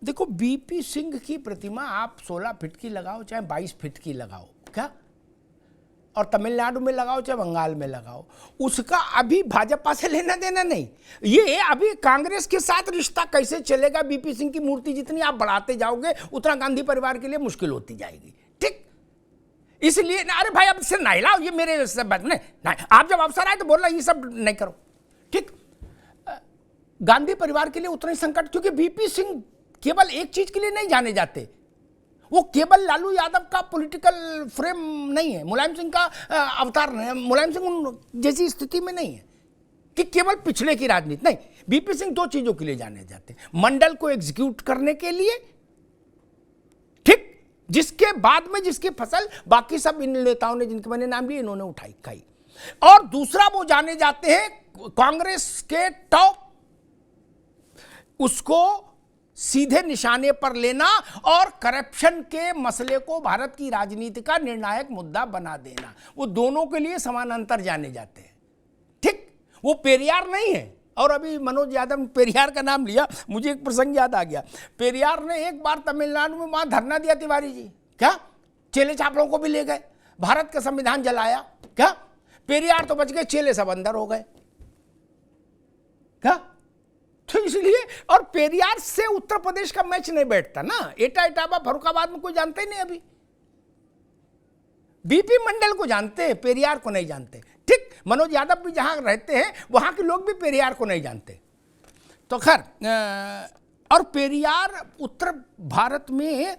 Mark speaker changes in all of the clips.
Speaker 1: देखो, बीपी सिंह की प्रतिमा आप 16 फीट की लगाओ चाहे 22 फीट की लगाओ, क्या, और तमिलनाडु में लगाओ चाहे बंगाल में लगाओ, उसका अभी भाजपा से लेना देना नहीं। ये अभी कांग्रेस के साथ रिश्ता कैसे चलेगा, बीपी सिंह की मूर्ति जितनी आप बढ़ाते जाओगे उतना गांधी परिवार के लिए मुश्किल होती जाएगी। ठीक, इसलिए अरे भाई अब से नहीं लाओ, ये मेरे सब बात नहीं, आप जब अवसर आए तो बोलना ये सब नहीं करो। ठीक, गांधी परिवार के लिए उतना ही संकट, क्योंकि बीपी सिंह केवल एक चीज के लिए नहीं जाने जाते, वो केवल लालू यादव का पॉलिटिकल फ्रेम नहीं है, मुलायम सिंह का अवतार नहीं है, मुलायम सिंह उन जैसी स्थिति में नहीं है कि केवल पिछड़े की राजनीति नहीं। बीपी सिंह दो चीजों के लिए जाने जाते हैं, मंडल को एग्जीक्यूट करने के लिए, ठीक, जिसके बाद में जिसकी फसल बाकी सब इन नेताओं ने जिनके मैंने नाम लिए इन्होंने उठाई खाई, और दूसरा वो जाने जाते हैं कांग्रेस के टॉप, उसको सीधे निशाने पर लेना और करप्शन के मसले को भारत की राजनीति का निर्णायक मुद्दा बना देना, वो दोनों के लिए समानांतर जाने जाते हैं। ठीक, वो पेरियार नहीं है। और अभी मनोज यादव ने पेरियार का नाम लिया, मुझे एक प्रसंग याद आ गया। पेरियार ने एक बार तमिलनाडु में वहां धरना दिया, तिवारी जी, क्या चेले चापड़ों को भी ले गए, भारत का संविधान जलाया, क्या पेरियार तो बच गए, चेले सब अंदर हो गए, क्या। तो इसलिए, और पेरियार से उत्तर प्रदेश का मैच नहीं बैठता ना, एटा इटावा फरुखाबाद में कोई जानते ही नहीं, अभी बीपी मंडल को जानते हैं, पेरियार को नहीं जानते। ठीक, मनोज यादव भी जहां रहते हैं वहां के लोग भी पेरियार को नहीं जानते। तो खैर, और पेरियार उत्तर भारत में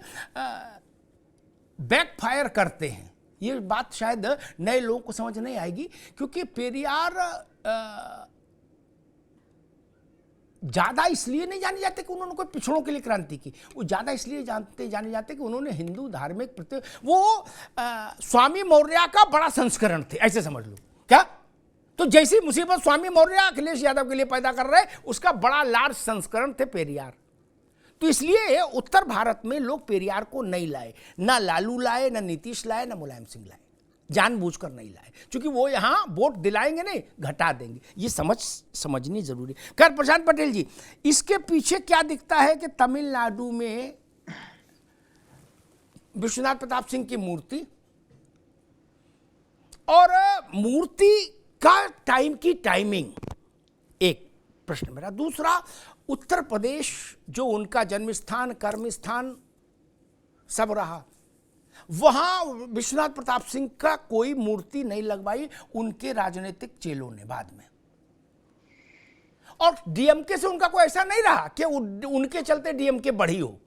Speaker 1: बैकफायर करते हैं, ये बात शायद नए लोगों को समझ नहीं आएगी, क्योंकि पेरियार ज़्यादा इसलिए नहीं जाने जाते कि उन्होंने कोई पिछड़ों के लिए क्रांति की, वो ज़्यादा इसलिए जाने जाते कि उन्होंने हिंदू धार्मिक प्रति, वो स्वामी मौर्य का बड़ा संस्करण थे, ऐसे समझ लो, क्या। तो जैसी मुसीबत स्वामी मौर्य अखिलेश यादव के लिए पैदा कर रहे, उसका बड़ा लार्ज संस्करण थे पेरियार। तो इसलिए उत्तर भारत में लोग पेरियार को नहीं लाए, ना लालू लाए, ना नीतीश लाए, ना मुलायम सिंह लाए, जानबूझकर नहीं लाए, क्योंकि वो यहां वोट दिलाएंगे नहीं, घटा देंगे। ये समझनी जरूरी। खैर प्रशांत पटेल जी, इसके पीछे क्या दिखता है कि तमिलनाडु में विश्वनाथ प्रताप सिंह की मूर्ति, और मूर्ति का टाइम की टाइमिंग, एक प्रश्न मेरा। दूसरा, उत्तर प्रदेश जो उनका जन्म स्थान, कर्म स्थान सब रहा, वहां विश्वनाथ प्रताप सिंह का कोई मूर्ति नहीं लगवाई उनके राजनीतिक चेलों ने बाद में, और डीएमके से उनका कोई ऐसा नहीं रहा कि उनके चलते डीएमके बढ़ी हो,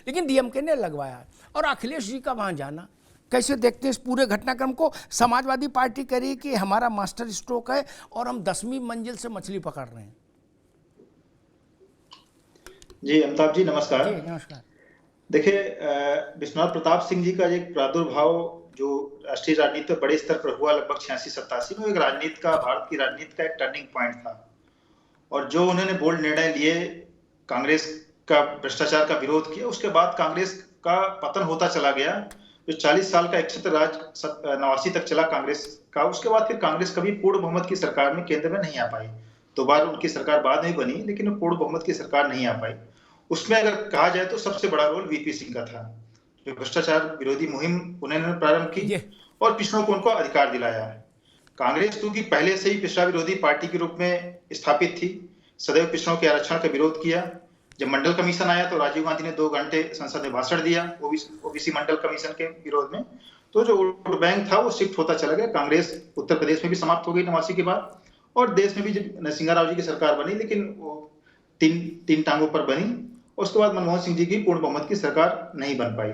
Speaker 1: लेकिन डीएमके ने लगवाया। और अखिलेश जी का वहां जाना, कैसे देखते हैं इस पूरे घटनाक्रम को। समाजवादी पार्टी कह रही है कि हमारा मास्टर स्ट्रोक है और हम 10वीं मंजिल से मछली पकड़ रहे हैं।
Speaker 2: जी अमिताभ जी नमस्कार।
Speaker 1: जी नमस्कार।
Speaker 2: देखिए, विश्वनाथ प्रताप सिंह जी का एक प्रादुर्भाव जो राष्ट्रीय राजनीति पर बड़े स्तर पर हुआ लगभग 86-87 में, एक राजनीति का, भारत की राजनीति का एक टर्निंग पॉइंट था। और जो उन्होंने बोल्ड निर्णय लिए, कांग्रेस का भ्रष्टाचार का विरोध किया, उसके बाद कांग्रेस का पतन होता चला गया। जो 40 साल का एकछत्र राज 89 तक चला कांग्रेस का, उसके बाद फिर कांग्रेस कभी पूर्ण बहुमत की सरकार में केंद्र में नहीं आ पाई। 2 बार उनकी सरकार बाद में बनी, लेकिन पूर्ण बहुमत की सरकार नहीं आ पाई। उसमें अगर कहा जाए तो सबसे बड़ा रोल वीपी सिंह का था, जो भ्रष्टाचार विरोधी मुहिम उन्होंने प्रारंभ की और पिछड़ों को उनको अधिकार दिलाया। कांग्रेस क्योंकि पहले से ही पिछड़ा विरोधी पार्टी के रूप में स्थापित थी, सदैव पिछड़ों के आरक्षण का विरोध किया। जब मंडल कमीशन आया तो राजीव गांधी ने 2 घंटे संसद में भाषण दिया ओबीसी मंडल कमीशन के विरोध में। तो जो वोट बैंक था वो शिफ्ट होता चला गया। कांग्रेस उत्तर प्रदेश में भी समाप्त हो गई 89 के बाद, और देश में भी जब नरसिंह राव जी की सरकार बनी, लेकिन वो तीन टांगों पर बनी। उसके बाद मनमोहन सिंह जी की पूर्ण बहुमत की सरकार नहीं बन पाई।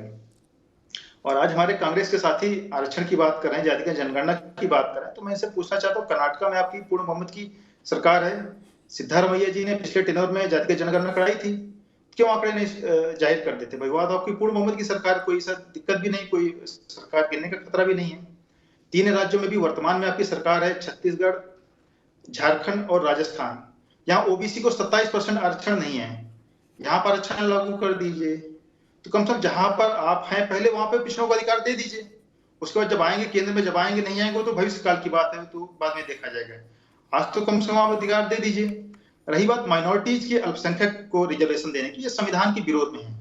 Speaker 2: और आज हमारे कांग्रेस के साथी आरक्षण की बात कर रहे हैं, जाति का जनगणना की बात कर रहे हैं, तो मैं इनसे पूछना चाहता हूँ, कर्नाटका में आपकी पूर्ण बहुमत की सरकार है, सिद्धारमैया जी ने पिछले टेन्योर में जाति की जनगणना कराई थी, क्यों आंकड़े नहीं जाहिर कर देते? भाई वहां तो आपकी पूर्ण बहुमत की सरकार, कोई सा दिक्कत भी नहीं, कोई सरकार गिरने का खतरा भी नहीं है। 3 राज्यों में भी वर्तमान में आपकी सरकार है, छत्तीसगढ़, झारखंड और राजस्थान। यहाँ ओबीसी को 27% आरक्षण नहीं है, यहाँ पर आरक्षण लागू कर दीजिए। तो कम से कम जहां पर आप हैं पहले वहां पे पिछड़ों को अधिकार दे दीजिए। उसके बाद जब आएंगे केंद्र में, जब आएंगे नहीं आएंगे तो भविष्य काल की बात है, तो बाद में देखा जाएगा। आज तो कम से कम आप अधिकार दे दीजिए। रही बात माइनॉरिटीज के अल्पसंख्यक को रिजर्वेशन देने की, ये संविधान के विरोध में है।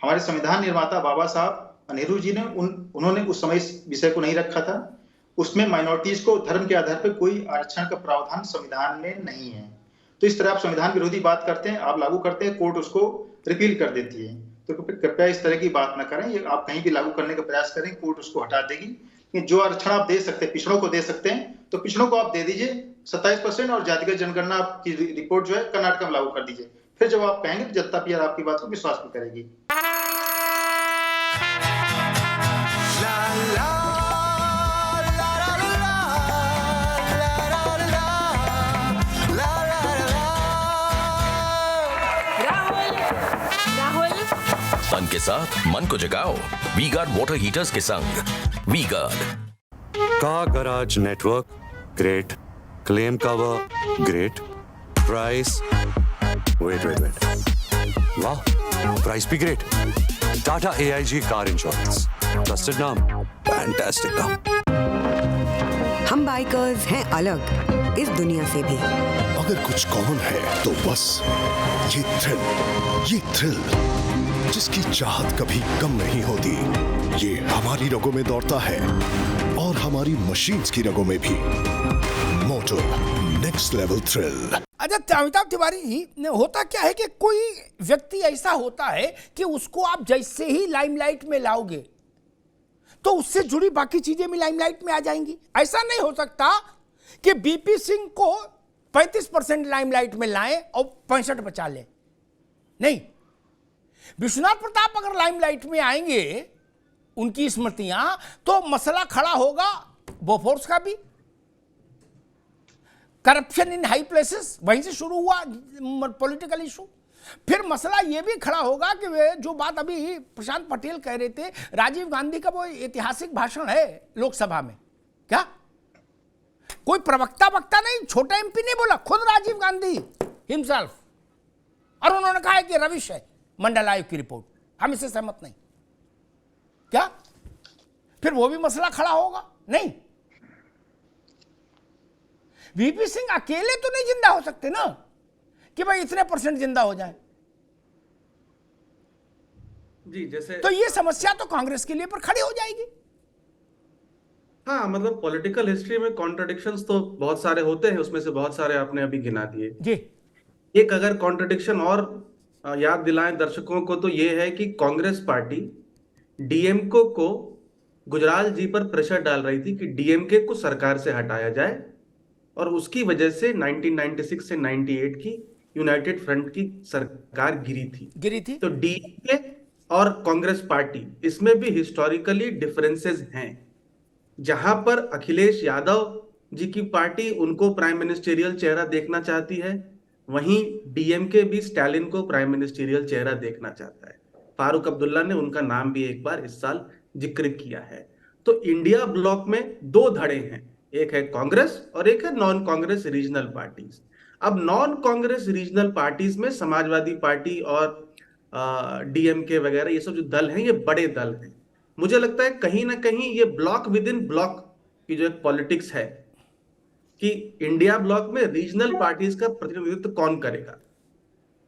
Speaker 2: हमारे संविधान निर्माता बाबा साहब नेहरू जी ने उन्होंने उस समय इस विषय को नहीं रखा था। उसमें माइनॉरिटीज को धर्म के आधार पर कोई आरक्षण का प्रावधान संविधान में नहीं है। तो इस तरह आप संविधान विरोधी बात करते हैं, आप लागू करते हैं, कोर्ट उसको रिपील कर देती है। तो कृपया इस तरह की बात न करें। ये आप कहीं भी लागू करने का प्रयास करें, कोर्ट उसको हटा देगी। कि जो आरक्षण आप दे सकते हैं, पिछड़ों को दे सकते हैं, तो पिछड़ों को आप दे दीजिए 27%, और जातिगत जनगणना की रिपोर्ट जो है कर्नाटक में लागू कर दीजिए। फिर जब आप कहेंगे तो जनता फिर आपकी बात को विश्वास भी करेगी।
Speaker 3: तन के साथ मन को जगाओ वी गार्ड वाटर हीटर्स के संग। V Guard
Speaker 4: car garage network great, claim cover great, price wait वाह, प्राइस भी great. Tata AIG car insurance, trusted नाम, फैंटास्टिक नाम।
Speaker 5: हम बाइकर्स हैं अलग इस दुनिया से भी।
Speaker 6: अगर कुछ कॉमन है तो बस ये थ्रिल जिसकी चाहत कभी कम नहीं होती। ये हमारी रगों में दौड़ता है और हमारी मशीन्स की रगों में भी। Motto next level thrill.
Speaker 1: अच्छा अमिताभ तिवारी जी, होता क्या है कि कोई व्यक्ति ऐसा होता है कि उसको आप जैसे ही लाइमलाइट में लाओगे तो उससे जुड़ी बाकी चीजें भी लाइमलाइट में आ जाएंगी। ऐसा नहीं हो सकता कि बीपी सिंह को 35% लाइमलाइट में लाएं और 65 बचा लें। नहीं, विश्वनाथ प्रताप अगर लाइमलाइट में आएंगे, उनकी स्मृतियां, तो मसला खड़ा होगा बोफोर्स का भी। करप्शन इन हाई प्लेसेस वहीं से शुरू हुआ पॉलिटिकल इशू। फिर मसला यह भी खड़ा होगा कि वे जो बात अभी प्रशांत पटेल कह रहे थे, राजीव गांधी का वो ऐतिहासिक भाषण है लोकसभा में, क्या कोई प्रवक्ता वक्ता नहीं, छोटा एमपी नहीं बोला, खुद राजीव गांधी हिमसेल्फ। और उन्होंने कहा है कि रविश है मंडल आयोग की रिपोर्ट, हम इससे सहमत नहीं। क्या फिर वो भी मसला खड़ा होगा? नहीं, वीपी सिंह अकेले तो नहीं जिंदा हो सकते ना कि भाई इतने % जिंदा हो जाए
Speaker 7: जी। जैसे
Speaker 1: तो ये समस्या तो कांग्रेस के लिए पर खड़ी हो जाएगी।
Speaker 7: हाँ, मतलब पॉलिटिकल हिस्ट्री में कॉन्ट्रडिक्शंस तो बहुत सारे होते हैं, उसमें से बहुत सारे आपने अभी गिना दिए
Speaker 1: जी।
Speaker 7: एक अगर कॉन्ट्रडिक्शन और याद दिलाएं दर्शकों को तो ये है कि कांग्रेस पार्टी डीएमके को गुजराल जी पर प्रेशर डाल रही थी कि डीएमके को सरकार से हटाया जाए, और उसकी वजह से 1996 से 98 की यूनाइटेड फ्रंट की सरकार गिरी थी। तो डीएमके और कांग्रेस पार्टी, इसमें भी हिस्टोरिकली डिफरेंसेस हैं। जहां पर अखिलेश यादव जी की पार्टी उनको प्राइम मिनिस्टेरियल चेहरा देखना चाहती है, वहीं डीएमके भी स्टालिन को प्राइम मिनिस्टेरियल चेहरा देखना चाहता है। फारूक अब्दुल्ला ने उनका नाम भी एक बार इस साल जिक्र किया है। तो इंडिया ब्लॉक में दो धड़े हैं, एक है कांग्रेस और एक है नॉन कांग्रेस रीजनल पार्टीज। अब नॉन कांग्रेस रीजनल पार्टीज में समाजवादी पार्टी और डीएमके वगैरह ये सब जो दल हैं, ये बड़े दल हैं। मुझे लगता है कहीं ना कहीं ये ब्लॉक विद इन ब्लॉक की जो एक पॉलिटिक्स है कि इंडिया ब्लॉक में रीजनल पार्टीज का प्रतिनिधित्व कौन करेगा,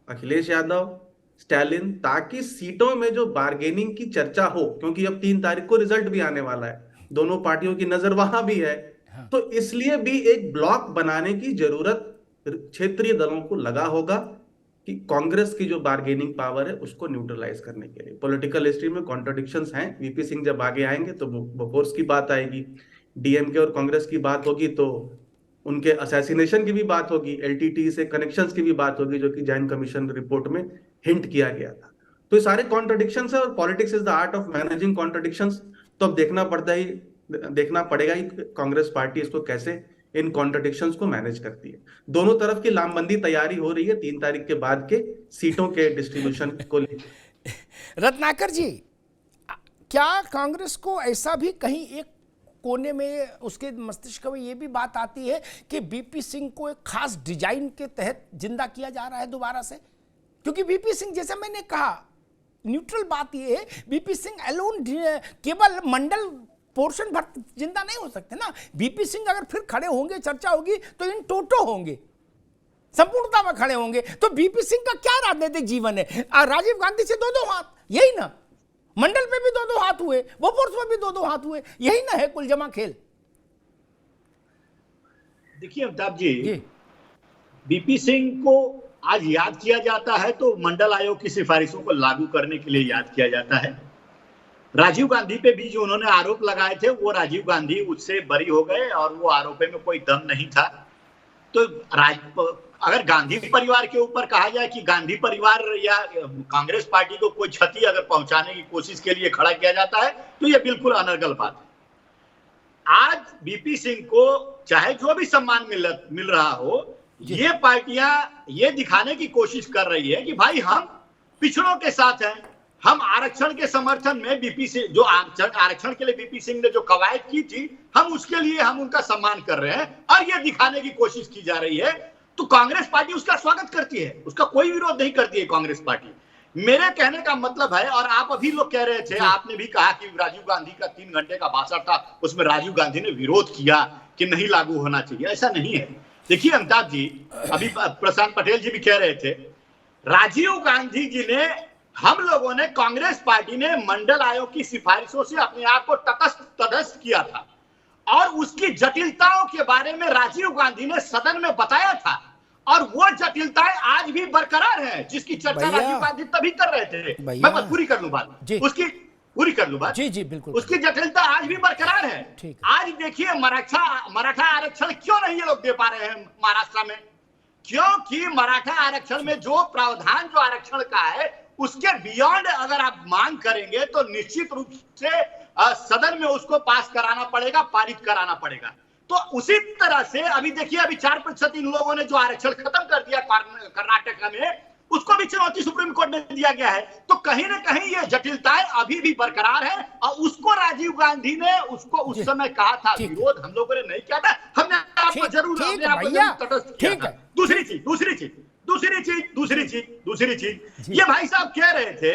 Speaker 7: अखिलेश यादव, स्टालिन, ताकि सीटों में जो बार्गेनिंग की चर्चा हो, क्योंकि अब 3 तारीख को रिजल्ट भी आने वाला है, दोनों पार्टियों की नजर वहां भी है। तो इसलिए भी एक ब्लॉक बनाने की जरूरत क्षेत्रीय दलों को लगा होगा कि कांग्रेस की जो बार्गेनिंग पावर है उसको न्यूट्रलाइज करने के लिए। पॉलिटिकल हिस्ट्री में कॉन्ट्रडिक्शंस हैं। वीपी सिंह जब आगे आएंगे तो बोफोर्स की बात आएगी, डीएमके और कांग्रेस की बात होगी तो उनके असैसिनेशन की भी बात होगी, एलटीटी से कनेक्शंस की भी बात होगी, जो कि जैन कमीशन रिपोर्ट में हिंट किया गया था। तो ये सारे कॉन्ट्रडिक्शंस है और politics is the art of managing contradictions. तो अब देखना पड़ेगा कि कांग्रेस पार्टी इसको कैसे इन कॉन्ट्रडिक्शंस को मैनेज करती है। दोनों तरफ की लामबंदी तैयारी हो रही है 3 तारीख के बाद के सीटों के डिस्ट्रीब्यूशन को लेकर।
Speaker 1: रत्नाकर जी, क्या कांग्रेस को ऐसा भी कहीं एक कोने में उसके मस्तिष्क में ये भी बात आती है कि बीपी सिंह को एक खास डिजाइन के तहत जिंदा किया जा रहा है दोबारा से? क्योंकि बीपी सिंह, जैसे मैंने कहा, न्यूट्रल बात ये है, बीपी सिंह अलोन केवल मंडल पोर्शन भर जिंदा नहीं हो सकते ना। बीपी सिंह अगर फिर खड़े होंगे, चर्चा होगी तो इन टोटो होंगे, संपूर्णता में खड़े होंगे। तो बीपी सिंह का क्या राजनीतिक जीवन है? राजीव गांधी से दो दो हाथ, यही ना। मंडल पे भी दो दो हाथ हुए, बोफोर्स में भी दो दो हाथ हुए, यही ना है कुल जमा खेल।
Speaker 8: देखिए अमिताभ जी, बीपी सिंह को आज याद किया जाता है तो मंडल आयोग की सिफारिशों को लागू करने के लिए याद किया जाता है। राजीव गांधी पे भी जो उन्होंने आरोप लगाए थे, वो राजीव गांधी उससे बरी हो गए और वो आरोपे में कोई दम नहीं था। तो अगर गांधी परिवार के ऊपर कहा जाए कि गांधी परिवार या कांग्रेस पार्टी को कोई क्षति अगर पहुंचाने की कोशिश के लिए खड़ा किया जाता है तो ये बिल्कुल अनर्गल बात है। आज बीपी सिंह को चाहे जो भी सम्मान मिल रहा हो, ये पार्टियां ये दिखाने की कोशिश कर रही है कि भाई हम पिछड़ों के साथ हैं, हम आरक्षण के समर्थन में बीपी सिंह, जो आरक्षण के लिए बीपी सिंह ने जो कवायद की थी, हम उसके लिए हम उनका सम्मान कर रहे हैं और ये दिखाने की कोशिश की जा रही है। तो कांग्रेस पार्टी उसका स्वागत करती है, उसका कोई विरोध नहीं करती है कांग्रेस पार्टी। मेरे कहने का मतलब है, और आप अभी लोग कह रहे थे, आपने भी कहा कि राजीव गांधी का 3 घंटे का भाषण था, उसमें राजीव गांधी ने विरोध किया कि नहीं लागू होना चाहिए। ऐसा नहीं है। देखिए अमिताभ जी, अभी प्रशांत पटेल जी भी कह रहे थे, राजीव गांधी जी ने, हम लोगों ने, कांग्रेस पार्टी ने मंडल आयोग की सिफारिशों से अपने आप को तटस्थ किया था और उसकी जटिलताओं के बारे में राजीव गांधी ने सदन में बताया था और वो जटिलताएं आज भी बरकरार हैं, जिसकी चर्चा राजीव गांधी तभी कर रहे थे। मैं बस पूरी कर लूं बात, उसकी पूरी कर लूं बात।
Speaker 1: जी बिल्कुल।
Speaker 8: उसकी जटिलता आज भी बरकरार है। आज देखिए मराठा आरक्षण क्यों नहीं ये लोग दे पा रहे हैं महाराष्ट्र में? क्योंकि मराठा आरक्षण में जो प्रावधान जो आरक्षण का है, उसके बियॉन्ड अगर आप मांग करेंगे तो निश्चित रूप से सदन में उसको पास कराना पड़ेगा, पारित कराना पड़ेगा। तो उसी तरह से अभी देखिए, अभी 4% इन लोगों ने जो आरक्षण खत्म कर दिया कर्नाटक में, उसको भी चुनौती सुप्रीम कोर्ट में दिया गया है। तो कहीं ना कहीं ये जटिलताएं अभी भी बरकरार है और उसको राजीव गांधी ने उसको उस समय कहा था, विरोध हम लोगों ने नहीं किया था, हमने आपको जरूर तटस्थ किया था। दूसरी चीज ये भाई साहब कह रहे थे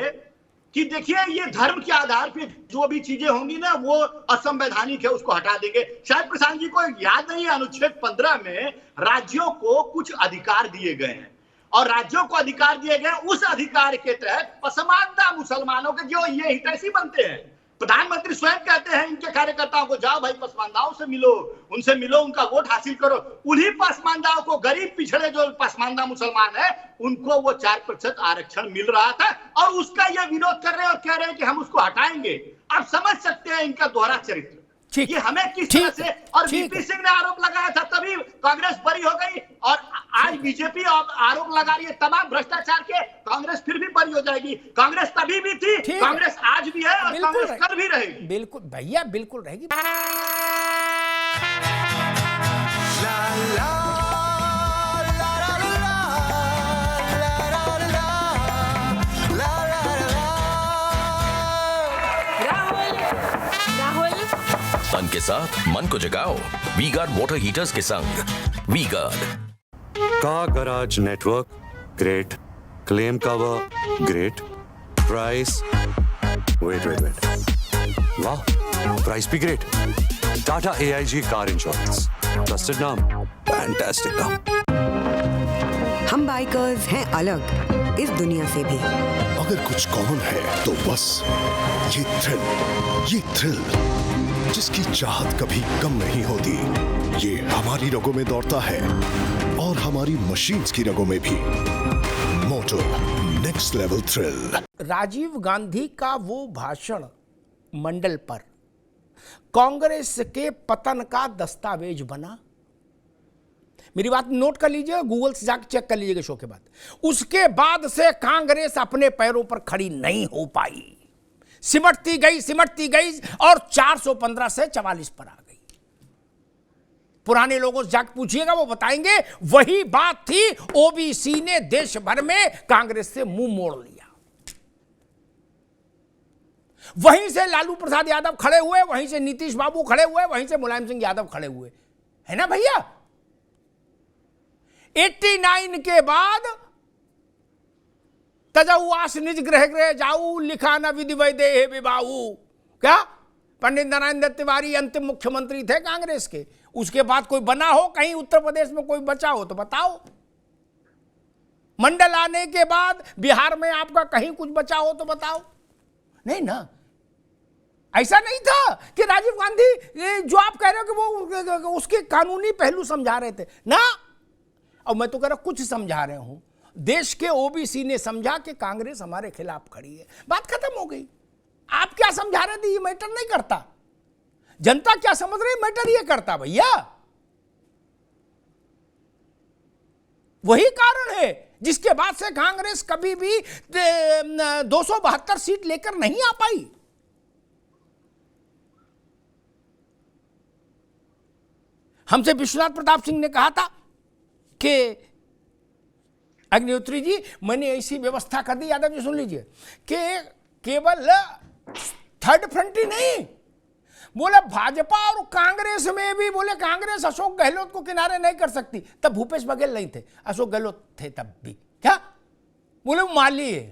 Speaker 8: कि देखिए ये धर्म के आधार पे जो भी चीजें होंगी ना वो असंवैधानिक है, उसको हटा देंगे। शायद प्रशांत जी को याद नहीं है, अनुच्छेद 15 में राज्यों को कुछ अधिकार दिए गए हैं और राज्यों को अधिकार दिए गए, उस अधिकार के तहत पसमानदा मुसलमानों के जो ये हितैषी बनते हैं, प्रधानमंत्री स्वयं कहते हैं इनके कार्यकर्ताओं को, जाओ भाई पसमानदाओं से मिलो, उनसे मिलो, उनका वोट हासिल करो। उन्हीं पसमानदाओं को, गरीब पिछड़े जो पसमानदा मुसलमान है, उनको वो 4% आरक्षण मिल रहा था और उसका ये विरोध कर रहे हैं और कह रहे हैं कि हम उसको हटाएंगे। आप समझ सकते हैं इनका दोहरा चरित्र, ये हमें किस तरह से। और बीपी सिंह ने आरोप लगाया था तभी कांग्रेस बरी हो गई और आज बीजेपी आरोप लगा रही है तमाम भ्रष्टाचार के, कांग्रेस फिर भी बरी हो जाएगी। कांग्रेस तभी भी थी, कांग्रेस आज भी है और कांग्रेस कल भी रहेगी।
Speaker 1: बिल्कुल भैया, बिल्कुल रहेगी।
Speaker 3: तन के साथ मन को जगाओ वी गार्ड वाटर हीटर्स के संग। वी गार्ड
Speaker 4: का garage network, great claim cover, great price. Wait, वाह, प्राइस भी great. Tata AIG car insurance, trusted नाम, फैंटास्टिक नाम।
Speaker 5: हम बाइकर्स हैं अलग इस दुनिया से भी।
Speaker 6: अगर कुछ कॉमन है तो बस ये थ्रिल जिसकी चाहत कभी कम नहीं होती, ये हमारी रगों में दौड़ता है और हमारी मशीन्स की रगों में भी। Motto next level thrill.
Speaker 1: Rajiv Gandhi का वो भाषण मंडल पर कांग्रेस के पतन का दस्तावेज बना। मेरी बात नोट कर लीजिएगा, गूगल से जाकर चेक कर लीजिएगा शो के बाद। उसके बाद से कांग्रेस अपने पैरों पर खड़ी नहीं हो पाई, सिमटती गई और 415 से 44 पर आ गई। पुराने लोगों से जाकर पूछिएगा, वो बताएंगे वही बात थी। ओबीसी ने देश भर में कांग्रेस से मुंह मोड़ लिया। वहीं से लालू प्रसाद यादव खड़े हुए, वहीं से नीतीश बाबू खड़े हुए, वहीं से मुलायम सिंह यादव खड़े हुए, है ना भैया। 89 के बाद तजौआस निज ग्रह ग्रह जाऊ, लिखा न विधि वैदेह विबाहु। क्या पंडित नारायण दत्त तिवारी अंतिम मुख्यमंत्री थे कांग्रेस के? उसके बाद कोई बना हो कहीं उत्तर प्रदेश में, कोई बचा हो तो बताओ। मंडल आने के बाद बिहार में आपका कहीं कुछ बचा हो तो बताओ। नहीं ना, ऐसा नहीं था कि राजीव गांधी ये जो आप कह रहे हो कि वो उसके कानूनी पहलू समझा रहे थे ना। और मैं तो कह रहा हूं कुछ समझा रहे हूं, देश के ओबीसी ने समझा कि कांग्रेस हमारे खिलाफ खड़ी है, बात खत्म हो गई। आप क्या समझा रहे थे ये मैटर नहीं करता, जनता क्या समझ रही मैटर ये करता भैया। वही कारण है जिसके बाद से कांग्रेस कभी भी 272 सीट लेकर नहीं आ पाई। हमसे विश्वनाथ प्रताप सिंह ने कहा था कि अग्निहोत्री जी मैंने ऐसी व्यवस्था कर दी, यादव जी सुन लीजिए, कि केवल थर्ड फ्रंट ही नहीं, बोले भाजपा और कांग्रेस में भी, बोले कांग्रेस अशोक गहलोत को किनारे नहीं कर सकती, तब भूपेश बघेल नहीं थे, अशोक गहलोत थे तब भी, क्या बोले वो माली है,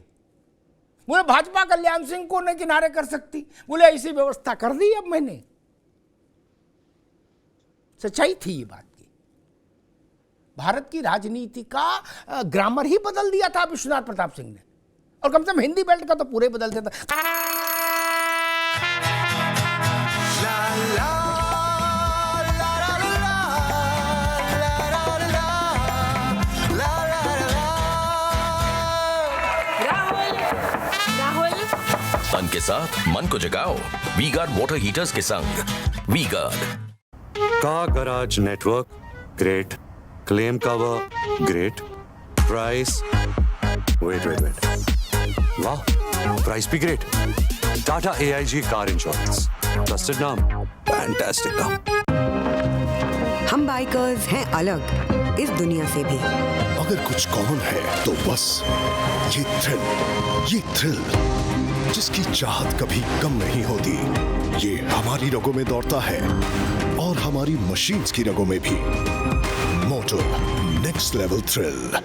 Speaker 1: बोले भाजपा कल्याण सिंह को नहीं किनारे कर सकती, बोले ऐसी व्यवस्था कर दी। अब मैंने सच्चाई थी ये बात की, भारत की राजनीति का ग्रामर ही बदल दिया था विश्वनाथ प्रताप सिंह ने, और कम से कम हिंदी बेल्ट का तो पूरे बदल देता।
Speaker 3: तन के साथ मन को जगाओ वी गार्ड वाटर हीटर्स के संग। वी गार्ड
Speaker 4: का garage network great, claim cover great, price wait वाह, प्राइस भी great. Tata AIG car insurance, trusted नाम, फैंटास्टिक नाम।
Speaker 5: हम बाइकर्स हैं अलग इस दुनिया से भी।
Speaker 6: अगर कुछ कॉमन है तो बस ये थ्रिल जिसकी चाहत कभी कम नहीं होती, ये हमारी रगों में दौड़ता है और हमारी मशीन्स की रगों में भी। Motto next level thrill.